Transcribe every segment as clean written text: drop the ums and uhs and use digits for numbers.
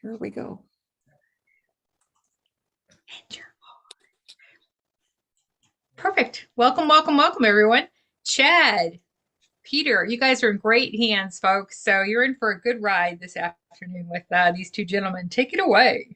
Here we go. Perfect. Welcome, welcome, welcome, everyone. Chad, Peter, you guys are in great hands, folks. So you're in for a good ride this afternoon with these two gentlemen. Take it away.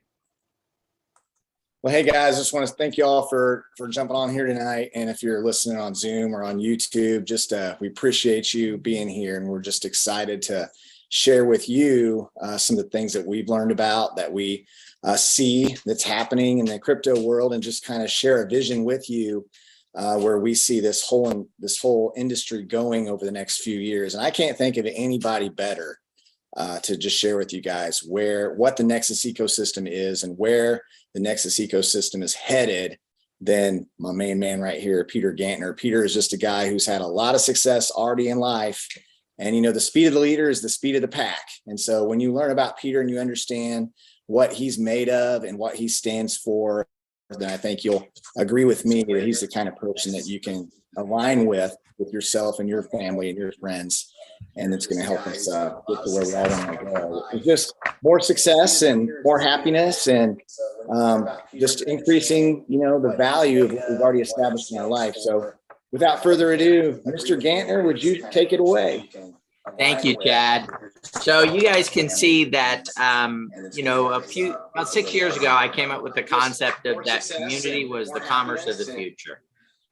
Well, hey guys, just want to thank you all for jumping on here tonight. And if you're listening on Zoom or on YouTube, just we appreciate you being here, and we're just excited to share with you some of the things that we've learned about, that we see that's happening in the crypto world, and just kind of share a vision with you where we see this whole industry going over the next few years. And I can't think of anybody better to just share with you guys what the Nexus ecosystem is and where the Nexus ecosystem is headed than my main man right here, Peter Gantner. Peter is just a guy who's had a lot of success already in life. And, you know, the speed of the leader is the speed of the pack. And so when you learn about Peter and you understand what he's made of and what he stands for, then I think you'll agree with me that he's the kind of person that you can align with yourself and your family and your friends. And it's going to help us get to where we all want to go. It's just more success and more happiness, and just increasing, you know, the value of what we've already established in our life. So without further ado, Mr. Gantner, would you take it away? Thank you, Chad. So you guys can see that, you know, about 6 years ago, I came up with the concept of that community was the commerce of the future.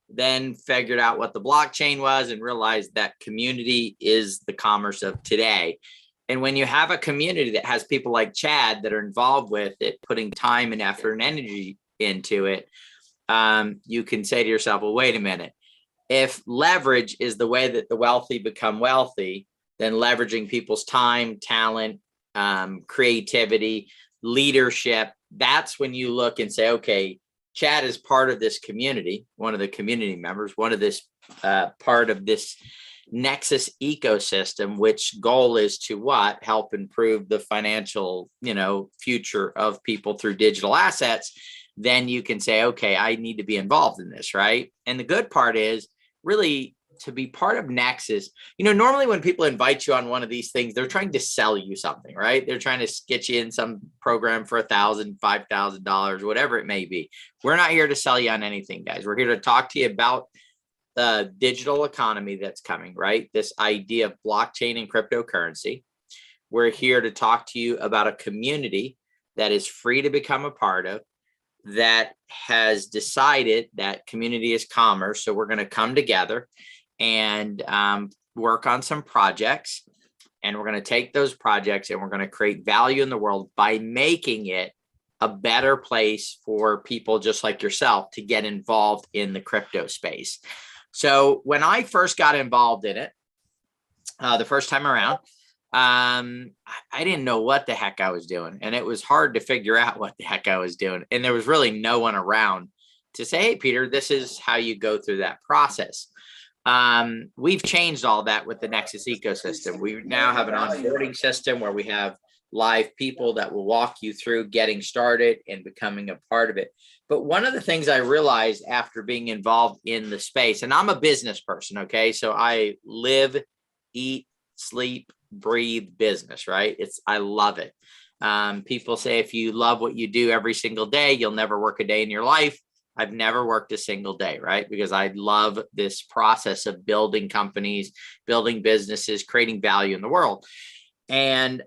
Then figured out what the blockchain was and realized that community is the commerce of today. And when you have a community that has people like Chad that are involved with it, putting time and effort and energy into it, you can say to yourself, well, wait a minute. If leverage is the way that the wealthy become wealthy, then leveraging people's time, talent, creativity, leadership, that's when you look and say, okay, Chad is part of this community, one of the community members, one of this part of this Nexus ecosystem, which goal is to what? Help improve the financial, you know, future of people through digital assets. Then you can say, okay, I need to be involved in this, right? And the good part is really to be part of Nexus. You know, normally when people invite you on one of these things, they're trying to sell you something, right? They're trying to get you in some program for $1,000, $5,000, whatever it may be. We're not here to sell you on anything, guys. We're here to talk to you about the digital economy that's coming, right? This idea of blockchain and cryptocurrency. We're here to talk to you about a community that is free to become a part of, that has decided that community is commerce. So we're going to come together and work on some projects, and we're going to take those projects and we're going to create value in the world by making it a better place for people just like yourself to get involved in the crypto space. So when I first got involved in it, the first time around, I didn't know what the heck I was doing, and it was hard to figure out what the heck I was doing. And there was really no one around to say, hey, Peter, this is how you go through that process. We've changed all that with the Nexus ecosystem. We now have an onboarding system where we have live people that will walk you through getting started and becoming a part of it. But one of the things I realized after being involved in the space, and I'm a business person, okay? So I live, eat, sleep, breathe business, right? I love it. People say if you love what you do every single day, you'll never work a day in your life. I've never worked a single day, right? Because I love this process of building companies, building businesses, creating value in the world. And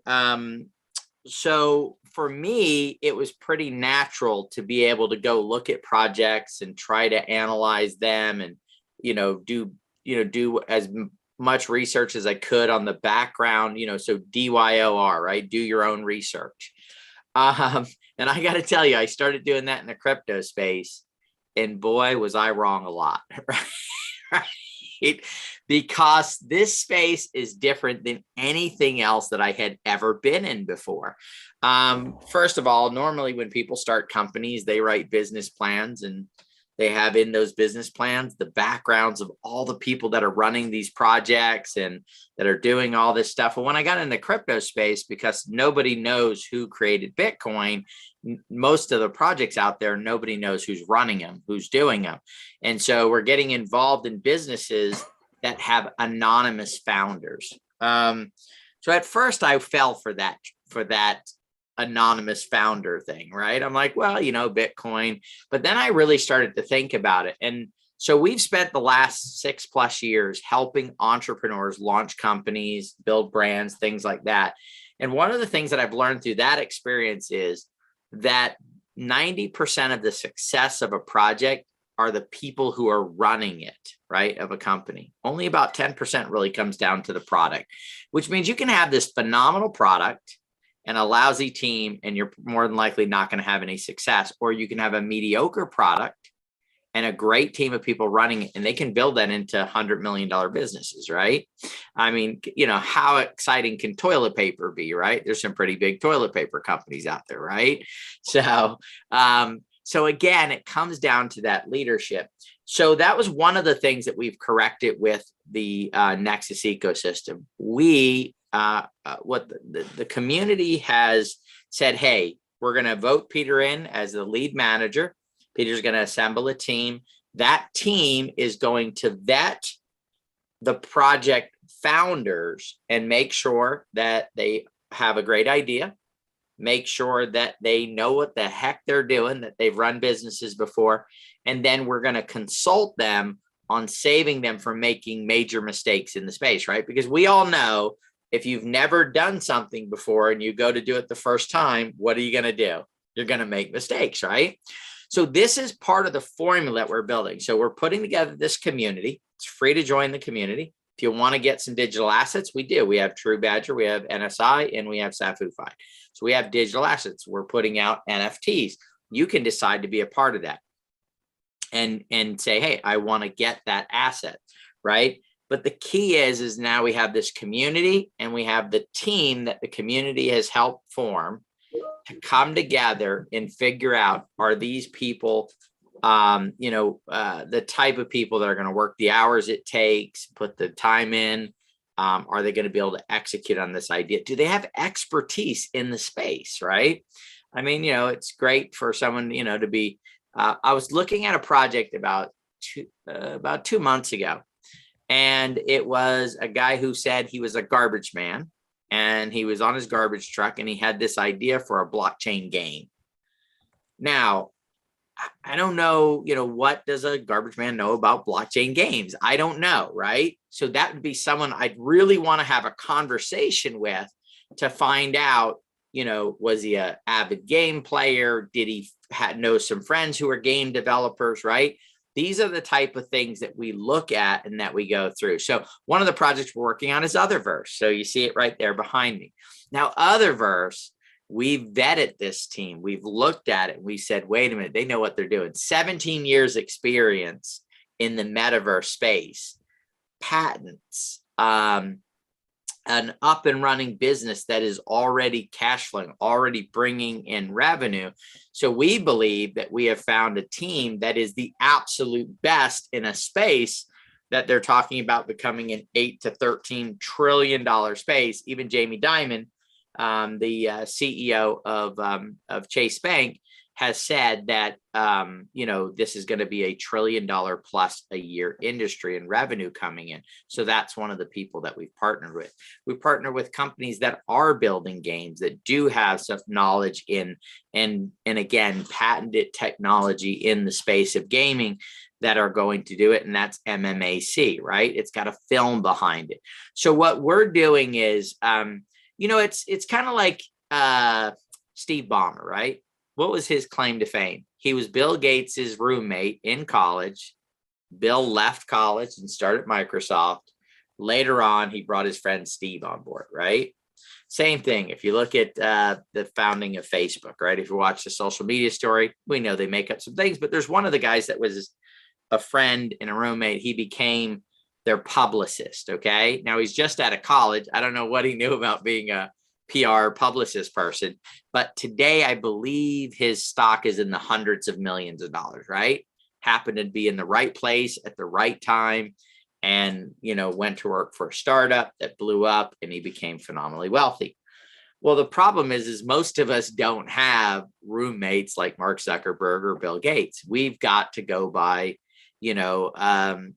so for me, it was pretty natural to be able to go look at projects and try to analyze them and, do as much research as I could on the background, so DYOR, right? Do your own research. And I got to tell you, I started doing that in the crypto space. And boy, was I wrong a lot, right? Because this space is different than anything else that I had ever been in before. First of all, normally when people start companies, they write business plans, and they have in those business plans the backgrounds of all the people that are running these projects and that are doing all this stuff. And when I got in the crypto space, because nobody knows who created Bitcoin, most of the projects out there, nobody knows who's running them, who's doing them. And so we're getting involved in businesses that have anonymous founders. So at first I fell for that anonymous founder thing, right? I'm like, well, Bitcoin. But then I really started to think about it. And so we've spent the last 6+ years helping entrepreneurs launch companies, build brands, things like that. And one of the things that I've learned through that experience is that 90% of the success of a project are the people who are running it, right, of a company. Only about 10% really comes down to the product, which means you can have this phenomenal product and a lousy team, and you're more than likely not going to have any success. Or you can have a mediocre product and a great team of people running it, and they can build that into $100 million businesses, right? I mean, how exciting can toilet paper be, right? There's some pretty big toilet paper companies out there, right? So again, it comes down to that leadership. So that was one of the things that we've corrected with the Nexus ecosystem. What the community has said, hey, we're going to vote Peter in as the lead manager. Peter's going to assemble a team. That team is going to vet the project founders and make sure that they have a great idea, make sure that they know what the heck they're doing, that they've run businesses before. And then we're going to consult them on saving them from making major mistakes in the space, right? Because we all know if you've never done something before and you go to do it the first time, what are you going to do? You're going to make mistakes, right? So this is part of the formula that we're building. So we're putting together this community. It's free to join the community. If you want to get some digital assets, we do. We have True Badger, we have NSI, and we have SafuFi. So we have digital assets. We're putting out NFTs. You can decide to be a part of that and say, hey, I want to get that asset, right? But the key is now we have this community and we have the team that the community has helped form to come together and figure out, are these people, the type of people that are going to work the hours it takes, put the time in? Are they going to be able to execute on this idea? Do they have expertise in the space, right? I mean, it's great for someone, to be, I was looking at a project about 2 months ago, and it was a guy who said he was a garbage man. And he was on his garbage truck and he had this idea for a blockchain game. Now, I don't know, what does a garbage man know about blockchain games? I don't know, right? So that would be someone I'd really want to have a conversation with to find out, was he an avid game player? Did he know some friends who are game developers, right? These are the type of things that we look at and that we go through. So one of the projects we're working on is Otherverse. So you see it right there behind me. Now, Otherverse, we've vetted this team. We've looked at it. We said, wait a minute, they know what they're doing. 17 years experience in the metaverse space, patents, an up and running business that is already cash flowing, already bringing in revenue. So we believe that we have found a team that is the absolute best in a space that they're talking about becoming an $8 to $13 trillion space. Even Jamie Dimon, the CEO of Chase Bank, has said that, this is going to be a $1 trillion plus a year industry and revenue coming in. So that's one of the people that we've partnered with. We partner with companies that are building games, that do have some knowledge in, and again, patented technology in the space of gaming that are going to do it. And that's MMAC, right? It's got a film behind it. So what we're doing is, it's kind of like Steve Ballmer, right? What was his claim to fame? He was Bill Gates's roommate in college. Bill left college and started Microsoft. Later on, he brought his friend Steve on board, right? Same thing. If you look at the founding of Facebook, right? If you watch the social media story, we know they make up some things, but there's one of the guys that was a friend and a roommate. He became their publicist, okay? Now he's just out of college. I don't know what he knew about being a PR publicist person, but today I believe his stock is in the hundreds of millions of dollars, right? Happened to be in the right place at the right time, and went to work for a startup that blew up, and he became phenomenally wealthy. Well, the problem is most of us don't have roommates like Mark Zuckerberg or Bill Gates. We've got to go by trying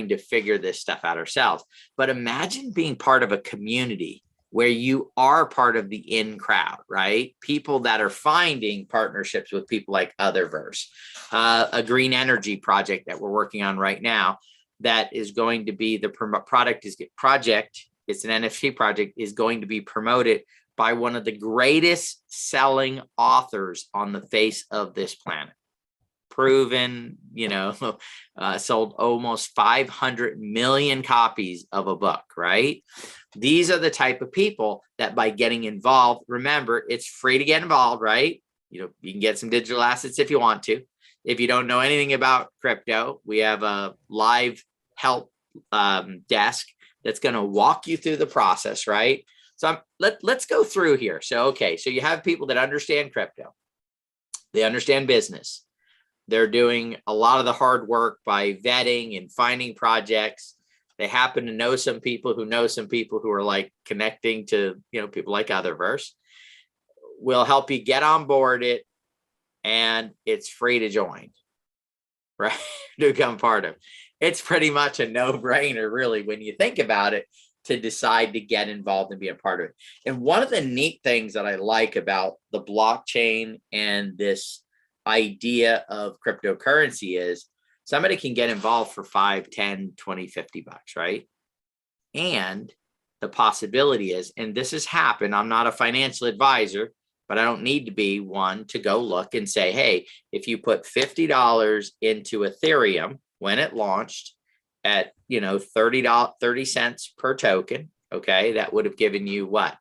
to figure this stuff out ourselves. But imagine being part of a community where you are part of the in crowd, right? People that are finding partnerships with people like Otherverse, a green energy project that we're working on right now that is going to be the project. It's an NFT project, is going to be promoted by one of the greatest selling authors on the face of this planet. Proven, sold almost 500 million copies of a book, right? These are the type of people that by getting involved, remember, it's free to get involved, right? You can get some digital assets if you want to. If you don't know anything about crypto, we have a live help desk that's going to walk you through the process, right? So let's go through here. So you have people that understand crypto. They understand business. They're doing a lot of the hard work by vetting and finding projects. They happen to know some people who are like connecting to, people like Otherverse. We'll help you get on board it, and it's free to join, right? To become part of. It's pretty much a no-brainer, really, when you think about it, to decide to get involved and be a part of it. And one of the neat things that I like about the blockchain and this idea of cryptocurrency is somebody can get involved for 5, 10, 20, 50 bucks, right? And the possibility is, and this has happened, I'm not a financial advisor, but I don't need to be one to go look and say, hey, if you put $50 into Ethereum when it launched at 30 cents per token, okay, that would have given you what,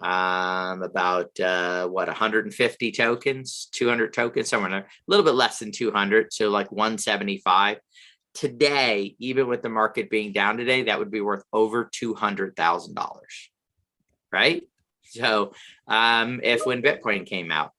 about 150 tokens, 200 tokens, somewhere in there, a little bit less than 200, so like 175. Today, even with the market being down today, that would be worth over $200,000, right? So if when Bitcoin came out,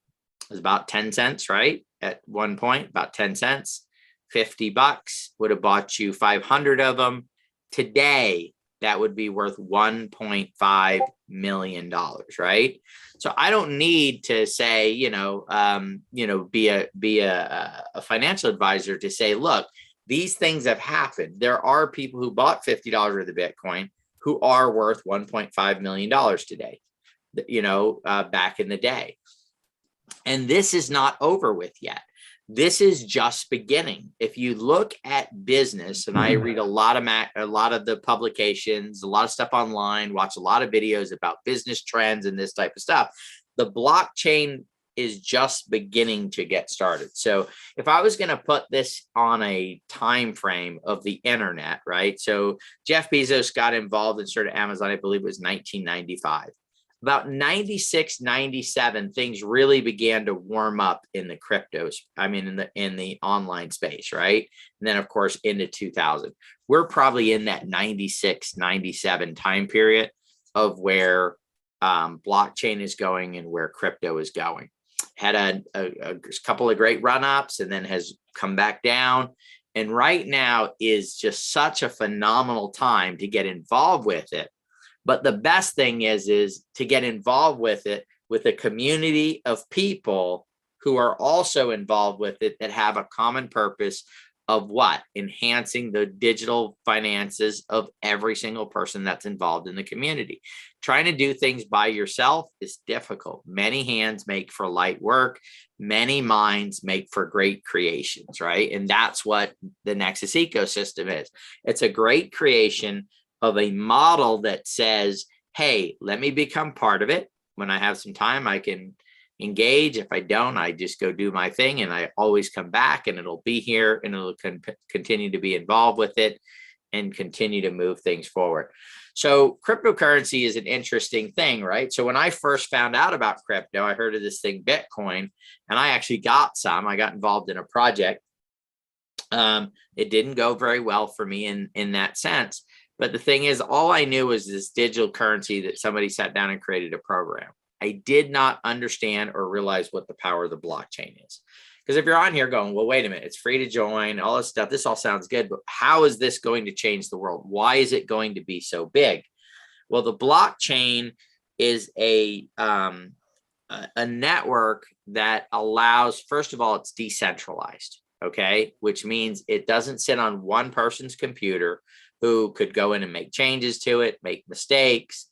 it was about 10 cents, right? At one point, about 10 cents, 50 bucks would have bought you 500 of them. Today, that would be worth $1.5 million, right? So I don't need to say, be a financial advisor to say, look, these things have happened. There are people who bought $50 worth of Bitcoin who are worth $1.5 million today, back in the day. And this is not over with yet. This is just beginning. If you look at business, and I read a lot of the publications, a lot of stuff online, watch a lot of videos about business trends and this type of stuff, the blockchain is just beginning to get started. So if I was going to put this on a time frame of the internet, right? So Jeff Bezos got involved and started Amazon, I believe it was 1995. About 96, 97, things really began to warm up in the cryptos. I mean, in the online space, right? And then of course into 2000. We're probably in that 96, 97 time period of where blockchain is going and where crypto is going. Had a couple of great run-ups and then has come back down. And right now is just such a phenomenal time to get involved with it. But the best thing is to get involved with it with a community of people who are also involved with it that have a common purpose of what? Enhancing the digital finances of every single person that's involved in the community. Trying to do things by yourself is difficult. Many hands make for light work. Many minds make for great creations, right? And that's what the Nexus ecosystem is. It's a great creation of a model that says, hey, let me become part of it. When I have some time, I can engage. If I don't, I just go do my thing, and I always come back, and it'll be here, and it'll continue to be involved with it and continue to move things forward. So cryptocurrency is an interesting thing, right? So when I first found out about crypto, I heard of this thing, Bitcoin, and I actually got some. I got involved in a project. It didn't go very well for me in that sense. But the thing is, all I knew was this digital currency that somebody sat down and created a program. I did not understand or realize what the power of the blockchain is. Because if you're on here going, well, wait a minute, it's free to join, all this stuff, this all sounds good, but how is this going to change the world? Why is it going to be so big? Well, the blockchain is a network that allows, first of all, it's decentralized, okay? Which means it doesn't sit on one person's computer who could go in and make changes to it, make mistakes,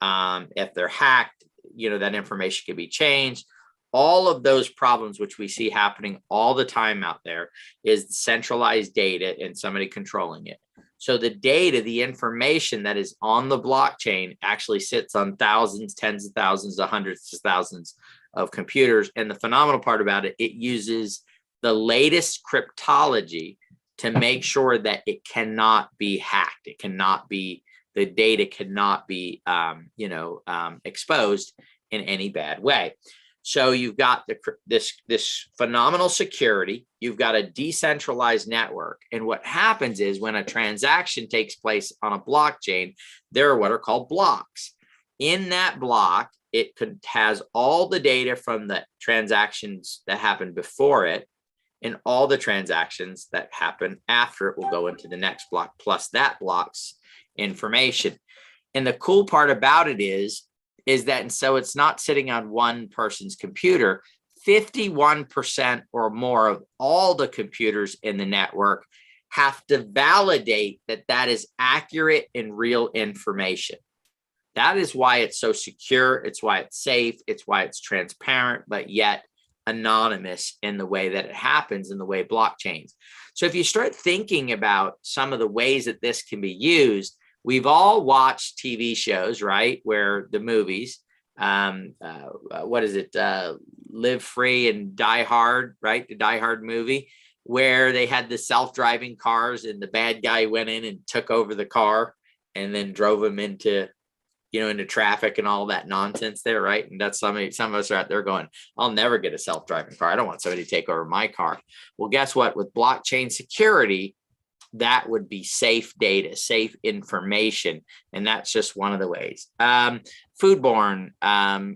If they're hacked, that information can be changed. All of those problems, which we see happening all the time out there, is centralized data and somebody controlling it. So the data, the information that is on the blockchain actually sits on thousands, tens of thousands, hundreds of thousands of computers. And the phenomenal part about it, it uses the latest cryptology to make sure that it cannot be hacked. It cannot be, the data cannot be, exposed in any bad way. So you've got this phenomenal security. You've got a decentralized network. And what happens is when a transaction takes place on a blockchain, there are what are called blocks. In that block, it has all the data from the transactions that happened before it, and all the transactions that happen after it will go into the next block, plus that block's information. And the cool part about it is that, and so it's not sitting on one person's computer. 51% or more of all the computers in the network have to validate that that is accurate and real information. That is why it's so secure. It's why it's safe. It's why it's transparent, but yet anonymous in the way that it happens, in the way blockchains. So if you start thinking about some of the ways that this can be used, we've all watched TV shows, right? Where the movies, what is it? Live Free and Die Hard, right? The Die Hard movie, where they had the self-driving cars and the bad guy went in and took over the car and then drove him into traffic and all that nonsense there, right? And that's some of us are out there going, I'll never get a self-driving car. I don't want somebody to take over my car. Well, guess what? With blockchain security, that would be safe data, safe information. And that's just one of the ways. Foodborne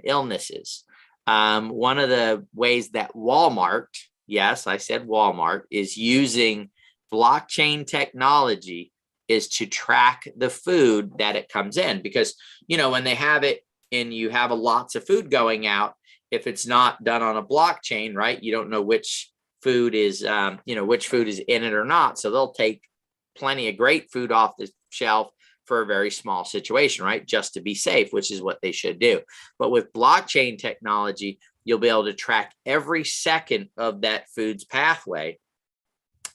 illnesses. One of the ways that Walmart, yes, I said Walmart, is using blockchain technology is to track the food that it comes in. Because, when they have it and you have lots of food going out, if it's not done on a blockchain, right, you don't know which food is, which food is in it or not. So they'll take plenty of great food off the shelf for a very small situation, right? Just to be safe, which is what they should do. But with blockchain technology, you'll be able to track every second of that food's pathway,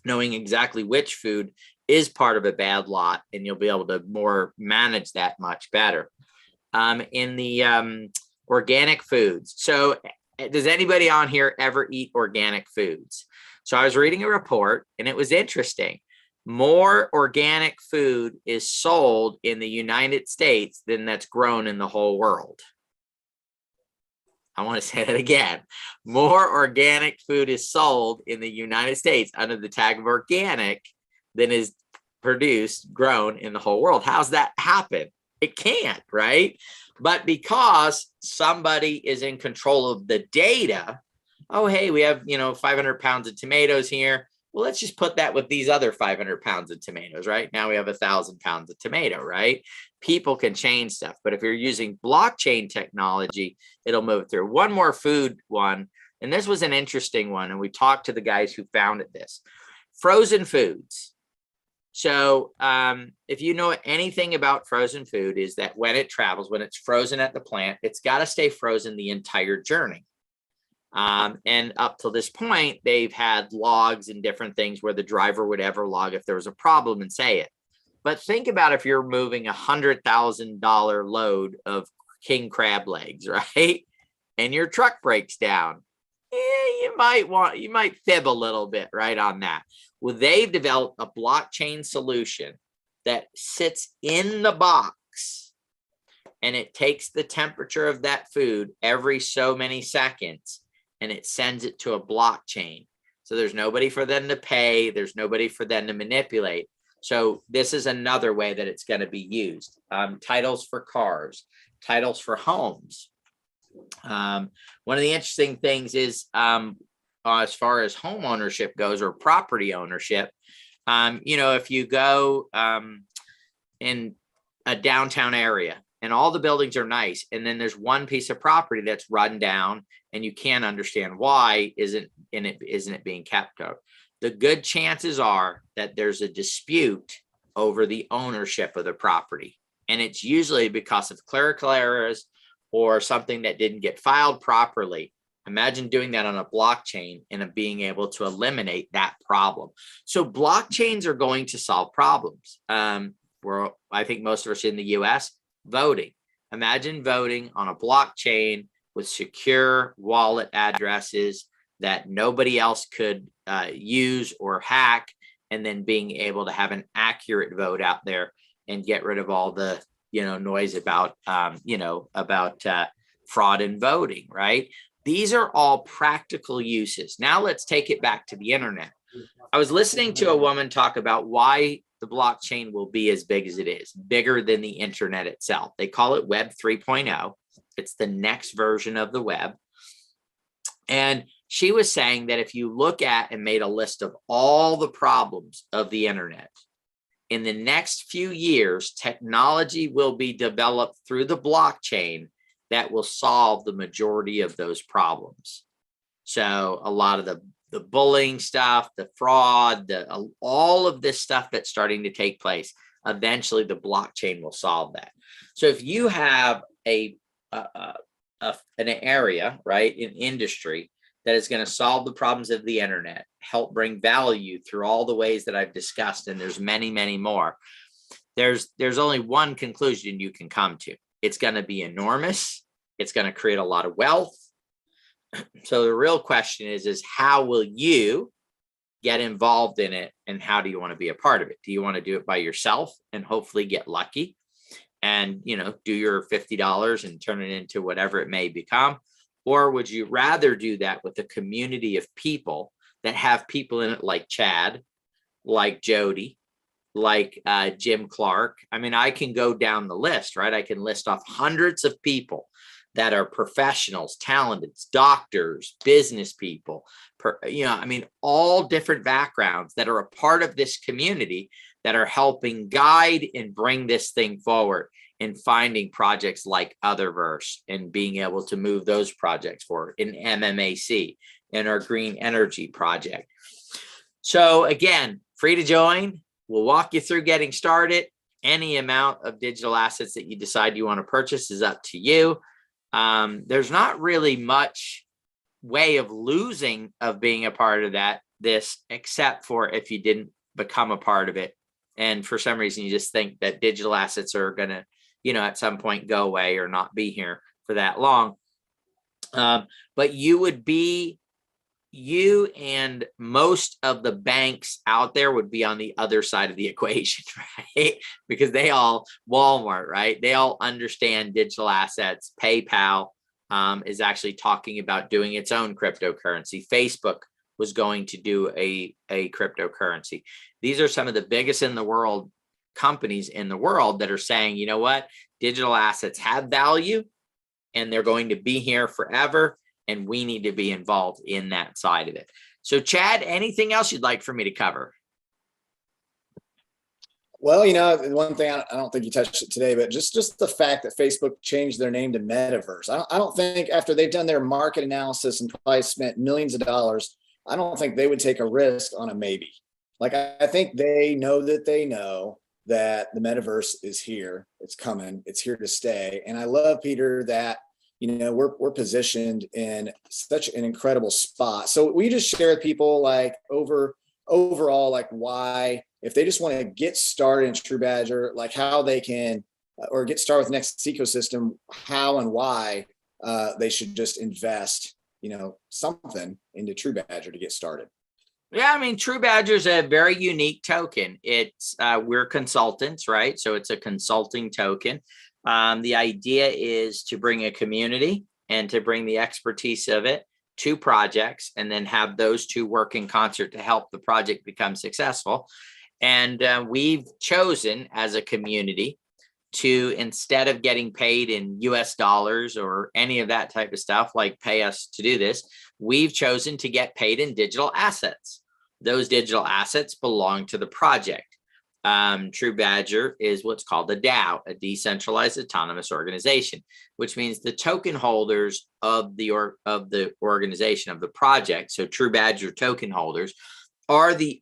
knowing exactly which food is part of a bad lot, and you'll be able to more manage that much better. In the organic foods. So does anybody on here ever eat organic foods? So I was reading a report and it was interesting. More organic food is sold in the United States than that's grown in the whole world. I want to say that again. More organic food is sold in the United States under the tag of organic than is produced, grown in the whole world. How's that happen? It can't, right? But because somebody is in control of the data, oh, hey, we have, 500 pounds of tomatoes here. Well, let's just put that with these other 500 pounds of tomatoes, right? Now we have 1,000 pounds of tomato, right? People can change stuff. But if you're using blockchain technology, it'll move through. One more food one, and this was an interesting one, and we talked to the guys who founded this. Frozen foods. So if you know anything about frozen food, is that when it travels, when it's frozen at the plant, it's got to stay frozen the entire journey. And up till this point, they've had logs and different things where the driver would ever log if there was a problem and say it. But think about if you're moving $100,000 load of king crab legs, right? And your truck breaks down. You might fib a little bit, right, on that. Well, they've developed a blockchain solution that sits in the box, and it takes the temperature of that food every so many seconds, and it sends it to a blockchain. So there's nobody for them to pay. There's nobody for them to manipulate. So this is another way that it's going to be used. Titles for cars, titles for homes. One of the interesting things is as far as home ownership goes, or property ownership, if you go in a downtown area and all the buildings are nice, and then there's one piece of property that's run down and you can't understand why isn't it being kept up. The good chances are that there's a dispute over the ownership of the property. And it's usually because of clerical errors or something that didn't get filed properly. Imagine doing that on a blockchain and being able to eliminate that problem. So blockchains are going to solve problems. Where I think most of us in the US, voting. Imagine voting on a blockchain with secure wallet addresses that nobody else could use or hack, and then being able to have an accurate vote out there and get rid of all the noise about fraud in voting, right? These are all practical uses. Now let's take it back to the internet. I was listening to a woman talk about why the blockchain will be as big as it is, bigger than the internet itself. They call it Web 3.0. It's the next version of the web. And she was saying that if you look at and made a list of all the problems of the internet, in the next few years, technology will be developed through the blockchain that will solve the majority of those problems. So a lot of the bullying stuff, the fraud, all of this stuff that's starting to take place, eventually the blockchain will solve that. So if you have an area, right, an industry that is going to solve the problems of the internet, help bring value through all the ways that I've discussed, and there's many, many more, there's only one conclusion you can come to. It's going to be enormous. It's going to create a lot of wealth. So the real question is how will you get involved in it, and how do you want to be a part of it? Do you want to do it by yourself and hopefully get lucky and, do your $50 and turn it into whatever it may become? Or would you rather do that with a community of people that have people in it like Chad, like Jody, like Jim Clark? I mean, I can go down the list, right? I can list off hundreds of people that are professionals, talented, doctors, business people, all different backgrounds that are a part of this community that are helping guide and bring this thing forward, and finding projects like Otherverse and being able to move those projects forward, in MMAC, in our green energy project. So again, free to join. We'll walk you through getting started. Any amount of digital assets that you decide you want to purchase is up to you. There's not really much way of losing of being a part of this, except for if you didn't become a part of it. And for some reason, you just think that digital assets are going to, at some point go away or not be here for that long. But you and most of the banks out there would be on the other side of the equation, right? Because Walmart, right? They all understand digital assets. PayPal is actually talking about doing its own cryptocurrency. Facebook was going to do a cryptocurrency. These are some of the biggest companies in the world that are saying, you know what, digital assets have value and they're going to be here forever, and we need to be involved in that side of it. So Chad, anything else you'd like for me to cover? Well, one thing, I don't think you touched it today, but just the fact that Facebook changed their name to Metaverse. I don't think, after they've done their market analysis and probably spent millions of dollars, I don't think they would take a risk on a maybe. Like, I think they know that that the metaverse is here. It's coming. It's here to stay. And I love, Peter, that we're positioned in such an incredible spot. So we just share with people, like, overall, like, why, if they just want to get started in True Badger, like how they can, or get started with Nexus ecosystem, how and why they should just invest, something into True Badger to get started. Yeah, I mean, True Badger is a very unique token. It's we're consultants, right? So it's a consulting token. The idea is to bring a community and to bring the expertise of it to projects, and then have those two work in concert to help the project become successful. And we've chosen as a community to, instead of getting paid in US dollars or any of that type of stuff, like pay us to do this, we've chosen to get paid in digital assets. Those digital assets belong to the project. True Badger is what's called a DAO, a decentralized autonomous organization, which means the token holders of the organization, of the project. So True Badger token holders are the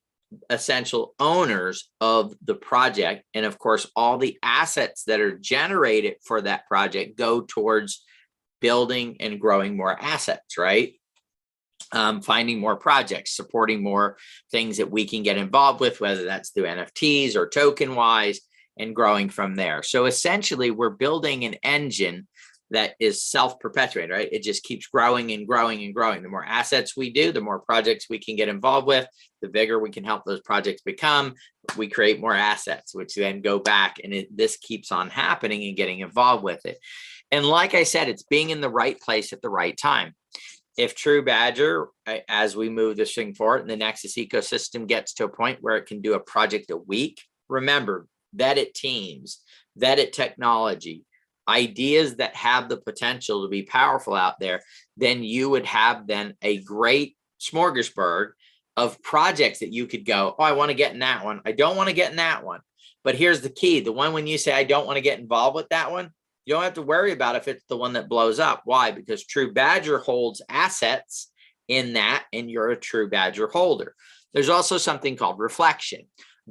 essential owners of the project. And of course, all the assets that are generated for that project go towards building and growing more assets, right? Finding more projects, supporting more things that we can get involved with, whether that's through NFTs or token wise, and growing from there. So essentially, we're building an engine that is self-perpetuating, right? It just keeps growing and growing and growing. The more assets we do, the more projects we can get involved with, the bigger we can help those projects become. We create more assets, which then go back, and this keeps on happening and getting involved with it. And like I said, it's being in the right place at the right time. If True Badger, as we move this thing forward, and the Nexus ecosystem gets to a point where it can do a project a week, remember, vet it teams, vet it technology, ideas that have the potential to be powerful out there, then you would have then a great smorgasbord of projects that you could go, oh, I want to get in that one. I don't want to get in that one. But here's the key. The one when you say, I don't want to get involved with that one, you don't have to worry about if it's the one that blows up. Why? Because True Badger holds assets in that, and you're a True Badger holder. There's also something called reflection.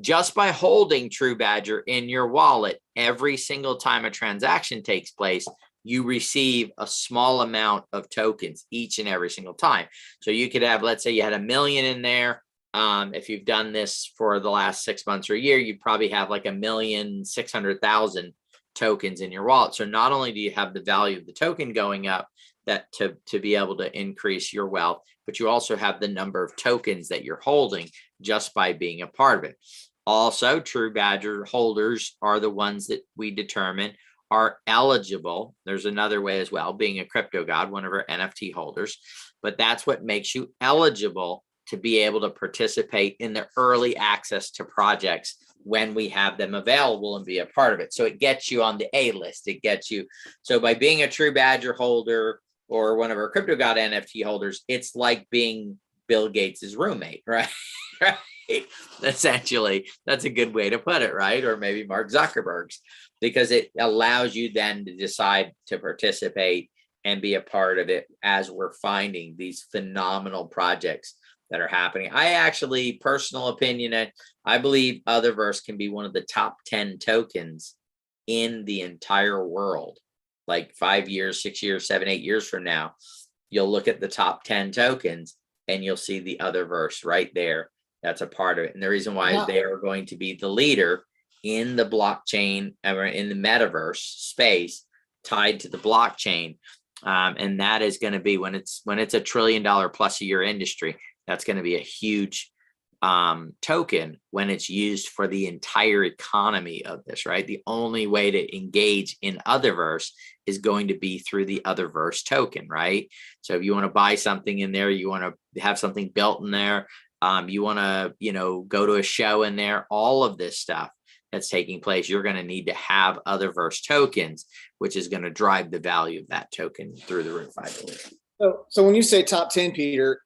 Just by holding True Badger in your wallet, every single time a transaction takes place, you receive a small amount of tokens each and every single time. So you could have, let's say you had 1 million in there. If you've done this for the last 6 months or a year, you'd probably have like 1,600,000 tokens in your wallet. So not only do you have the value of the token going up, that to be able to increase your wealth, but you also have the number of tokens that you're holding just by being a part of it. Also, True Badger holders are the ones that we determine are eligible. There's another way as well, being a crypto god, one of our NFT holders, but that's what makes you eligible to be able to participate in the early access to projects when we have them available and be a part of it. So it gets you on the A list. It gets you. So by being a True Badger holder or one of our crypto god NFT holders, it's like being Bill Gates's roommate, right? Right. Essentially, that's a good way to put it, right? Or maybe Mark Zuckerberg's, because it allows you then to decide to participate and be a part of it as we're finding these phenomenal projects that are happening. I actually, personal opinion, I believe Otherverse can be one of the top 10 tokens in the entire world. Like 5 years, 6 years, 7, 8 years from now, you'll look at the top 10 tokens and you'll see the Otherverse right there. That's a part of it. And the reason why they are going to be the leader in the blockchain or in the metaverse space tied to the blockchain. And that is going to be when it's a $1 trillion plus a year industry, that's going to be a huge token when it's used for the entire economy of this, right? The only way to engage in Otherverse is going to be through the Otherverse token, right? So if you want to buy something in there, you want to have something built in there, you want to, go to a show in there, all of this stuff that's taking place, you're going to need to have Otherverse tokens, which is going to drive the value of that token through the roof, I believe. So when you say top 10, Peter,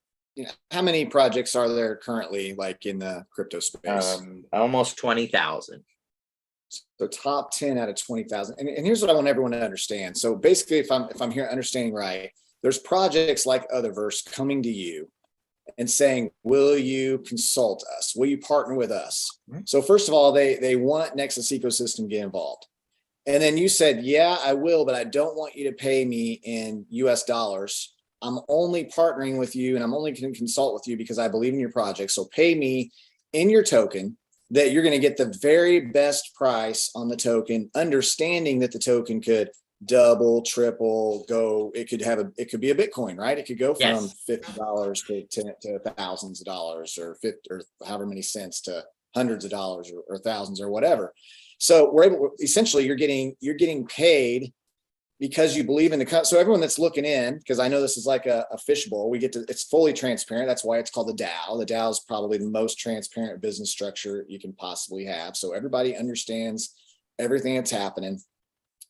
how many projects are there currently like in the crypto space? Almost 20,000. So top 10 out of 20,000. And here's what I want everyone to understand. So basically, if I'm here understanding right, there's projects like Otherverse coming to you and saying, will you consult us? Will you partner with us? Mm-hmm. So first of all, they want Nexus ecosystem to get involved. And then you said, yeah, I will, but I don't want you to pay me in US dollars. I'm only partnering with you and I'm only going to consult with you because I believe in your project. So pay me in your token that you're going to get the very best price on the token, understanding that the token could double, triple, go. It could be a Bitcoin, right? It could go from $50 to thousands of dollars or 50 or however many cents to hundreds of dollars or thousands or whatever. So we're able, essentially you're getting paid because you believe in the, so everyone that's looking in, because I know this is like a fishbowl, it's fully transparent. That's why it's called the DAO. The DAO is probably the most transparent business structure you can possibly have. So everybody understands everything that's happening.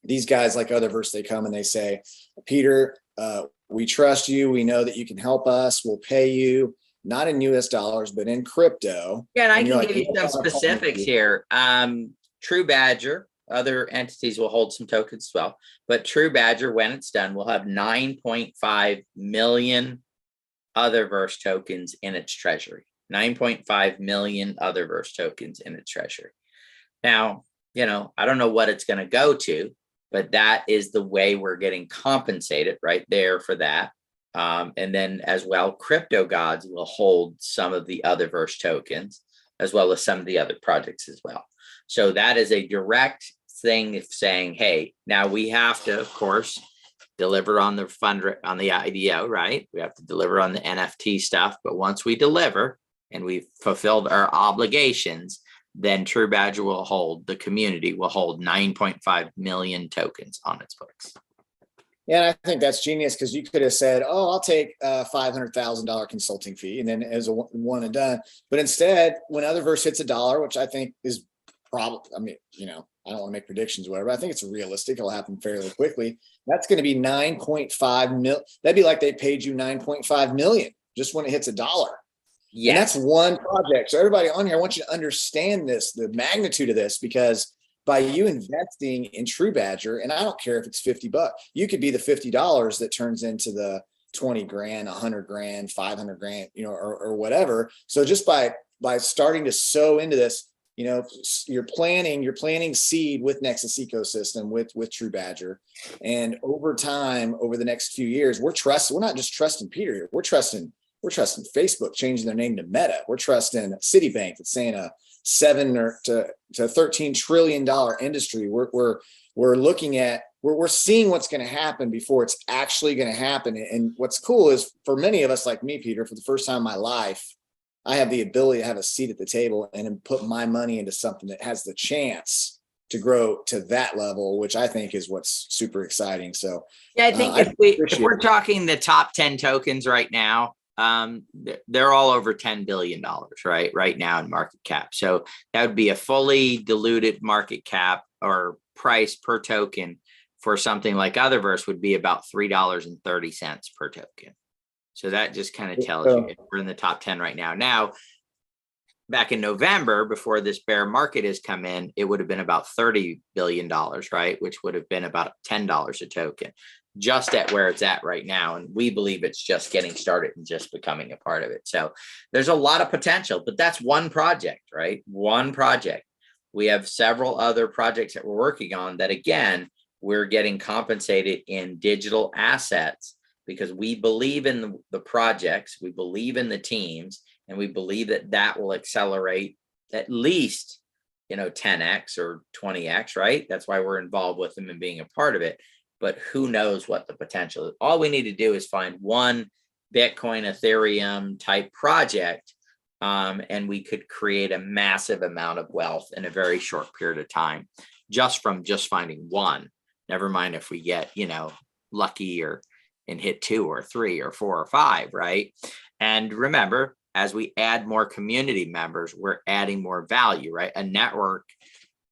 These guys like Otherverse, they come and they say, Peter, we trust you. We know that you can help us. We'll pay you, not in US dollars, but in crypto. Yeah, and I can give you some specifics here. True Badger, other entities will hold some tokens as well, but True Badger, when it's done, will have 9.5 million Otherverse tokens in its treasury. 9.5 million Otherverse tokens in its treasury. Now, I don't know what it's going to go to, but that is the way we're getting compensated right there for that. And then as well, Crypto Gods will hold some of the Otherverse tokens, as well as some of the other projects as well. So that is a direct thing of saying, hey, now we have to, of course, deliver on the on the IDO, right? We have to deliver on the NFT stuff. But once we deliver and we've fulfilled our obligations, then True Badger will hold, the community will hold 9.5 million tokens on its books. Yeah, and I think that's genius, because you could have said, oh, I'll take a $500,000 consulting fee, and then as a one and done. But instead, when Otherverse hits $1, which I think is probably, I mean, I don't want to make predictions or whatever, I think it's realistic. It'll happen fairly quickly. That's going to be 9.5 mil. That'd be like they paid you 9.5 million just when it hits $1. Yeah. And that's one project. So everybody on here, I want you to understand this, the magnitude of this, because by you investing in True Badger, and I don't care if it's $50, you could be the $50 that turns into the 20 grand, 100 grand, 500 grand, or whatever. So just by starting to sow into this, you're planting seed with Nexus ecosystem, with True Badger. And over time, over the next few years, we're not just trusting Peter here. We're trusting Facebook changing their name to Meta. We're trusting Citibank that's saying a $7 to $13 trillion industry. We're looking at, we're seeing what's going to happen before it's actually going to happen. And what's cool is, for many of us like me, Peter, for the first time in my life, I have the ability to have a seat at the table and put my money into something that has the chance to grow to that level, which I think is what's super exciting. So yeah, I think if we're talking the top 10 tokens right now, they're all over $10 billion, right now in market cap. So that would be a fully diluted market cap or price per token for something like Otherverse would be about $3.30 per token. So that just kind of tells you if we're in the top 10 right now. Now, back in November, before this bear market has come in, it would have been about $30 billion, right? Which would have been about $10 a token, just at where it's at right now. And we believe it's just getting started and just becoming a part of it. So there's a lot of potential, but that's one project, right? One project. We have several other projects that we're working on that, again, we're getting compensated in digital assets, because we believe in the projects, we believe in the teams, and we believe that will accelerate at least, 10x or 20x, right? That's why we're involved with them and being a part of it. But who knows what the potential is. All we need to do is find one Bitcoin, Ethereum type project, and we could create a massive amount of wealth in a very short period of time, just from finding one. Never mind if we get, lucky and hit 2 or 3 or 4 or 5, right? And remember, as we add more community members, we're adding more value, right? A network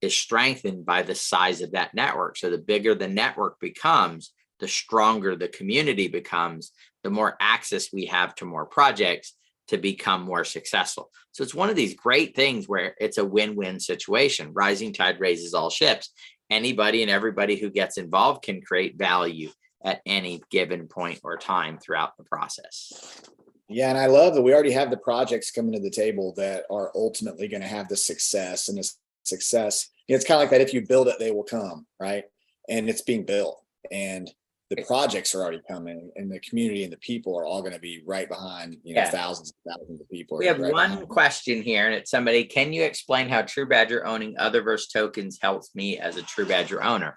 is strengthened by the size of that network. So the bigger the network becomes, the stronger the community becomes, the more access we have to more projects to become more successful. So it's one of these great things where it's a win-win situation. Rising tide raises all ships. Anybody and everybody who gets involved can create value at any given point or time throughout the process. Yeah, and I love that we already have the projects coming to the table that are ultimately going to have the success, and the success. It's kind of like that. If you build it, they will come, right? And it's being built, and the projects are already coming, and the community and the people are all going to be right behind, thousands and thousands of people. We have one question here, and it's somebody, can you explain how True Badger owning Otherverse tokens helps me as a True Badger owner?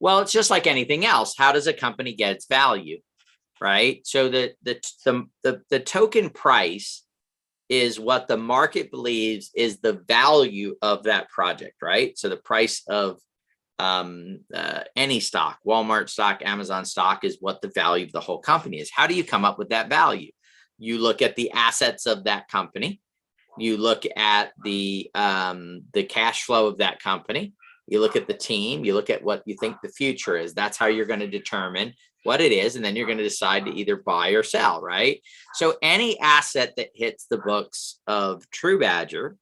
Well, it's just like anything else. How does a company get its value, right? So the token price is what the market believes is the value of that project, right? So the price of any stock, Walmart stock, Amazon stock, is what the value of the whole company is. How do you come up with that value? You look at the assets of that company. You look at the cash flow of that company. You look at the team, you look at what you think the future is. That's how you're going to determine what it is. And then you're going to decide to either buy or sell, right? So any asset that hits the books of True Badger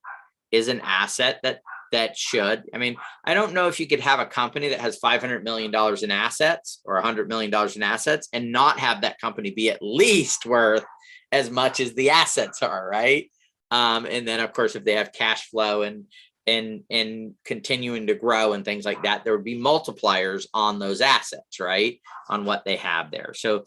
is an asset that should, I don't know if you could have a company that has $500 million in assets or $100 million in assets and not have that company be at least worth as much as the assets are, right? And then of course, if they have cash flow and continuing to grow and things like that, there would be multipliers on those assets, right? On what they have there. So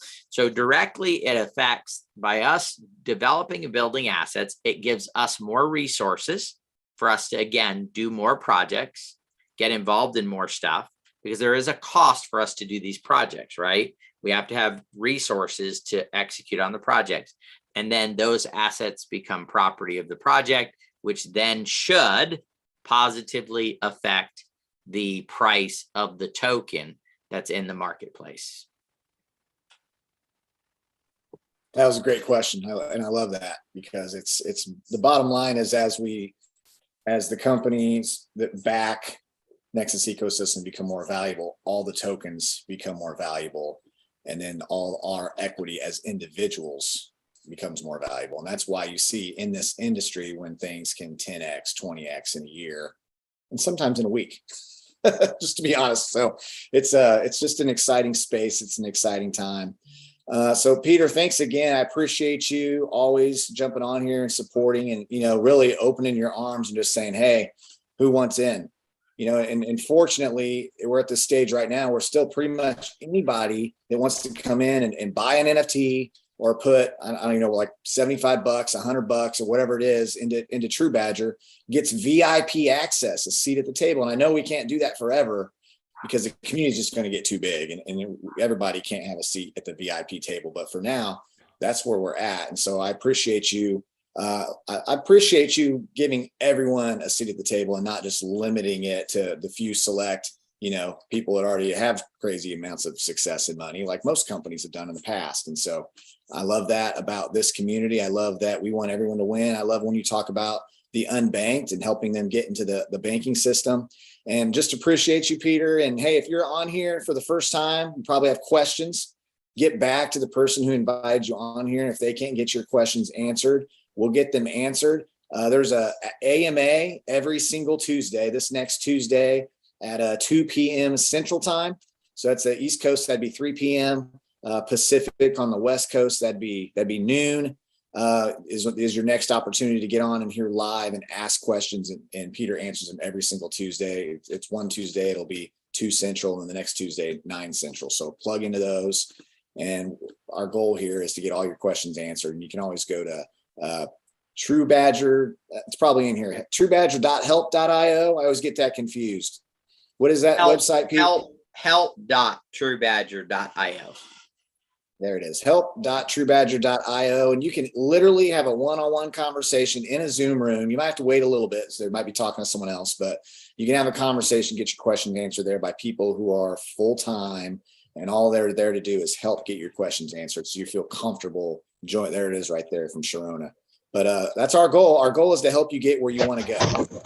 directly it affects, by us developing and building assets, it gives us more resources for us to, again, do more projects, get involved in more stuff, because there is a cost for us to do these projects, right? We have to have resources to execute on the projects. And then those assets become property of the project, which then should positively affect the price of the token that's in the marketplace. That was a great question. And I love that, because it's the bottom line is, as the companies that back Nexus ecosystem become more valuable, all the tokens become more valuable. And then all our equity as individuals becomes more valuable. And that's why you see in this industry when things can 10x, 20x in a year, and sometimes in a week, just to be honest. So it's just an exciting space. It's an exciting time. So Peter, thanks again. I appreciate you always jumping on here and supporting, and, really opening your arms and just saying, hey, who wants in? And fortunately, we're at this stage right now where still pretty much anybody that wants to come in and buy an NFT or put, I don't know, like $75, $100 or whatever it is into True Badger, gets VIP access, a seat at the table. And I know we can't do that forever, because the community is just going to get too big, and everybody can't have a seat at the VIP table. But for now, that's where we're at. And so I appreciate you. I appreciate you giving everyone a seat at the table and not just limiting it to the few select, people that already have crazy amounts of success and money, like most companies have done in the past. And so I love that about this community. I love that we want everyone to win. I love when you talk about the unbanked and helping them get into the banking system. And just appreciate you, Peter. And hey, if you're on here for the first time, you probably have questions. Get back to the person who invited you on here. And if they can't get your questions answered, we'll get them answered. There's a AMA every single Tuesday, this next Tuesday at 2 p.m. Central Time. So that's the East Coast, that'd be 3 p.m. Pacific. On the West Coast, that'd be noon. Is your next opportunity to get on and hear live and ask questions, and Peter answers them every single Tuesday. It's one Tuesday, it'll be 2 Central, and the next Tuesday, 9 Central. So plug into those. And our goal here is to get all your questions answered. And you can always go to True Badger. It's probably in here. TrueBadger.help.io. I always get that confused. What is that website, Pete? Help.truebadger.io. There it is, help.truebadger.io. And you can literally have a one-on-one conversation in a Zoom room. You might have to wait a little bit, so they might be talking to someone else, but you can have a conversation, get your questions answered there by people who are full-time, and all they're there to do is help get your questions answered, so you feel comfortable. Join. There it is right there from Sharona. But that's our goal. Our goal is to help you get where you want to go.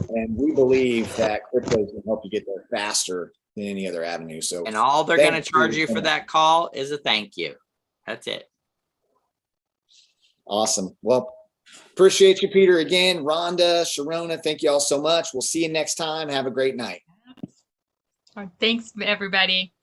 And we believe that crypto can help you get there faster than any other avenue. So, and all they're going to charge you for that call is a thank you. That's it. Awesome. Well, appreciate you, Peter. Again, Rhonda, Sharona, thank you all so much. We'll see you next time. Have a great night. Thanks, everybody.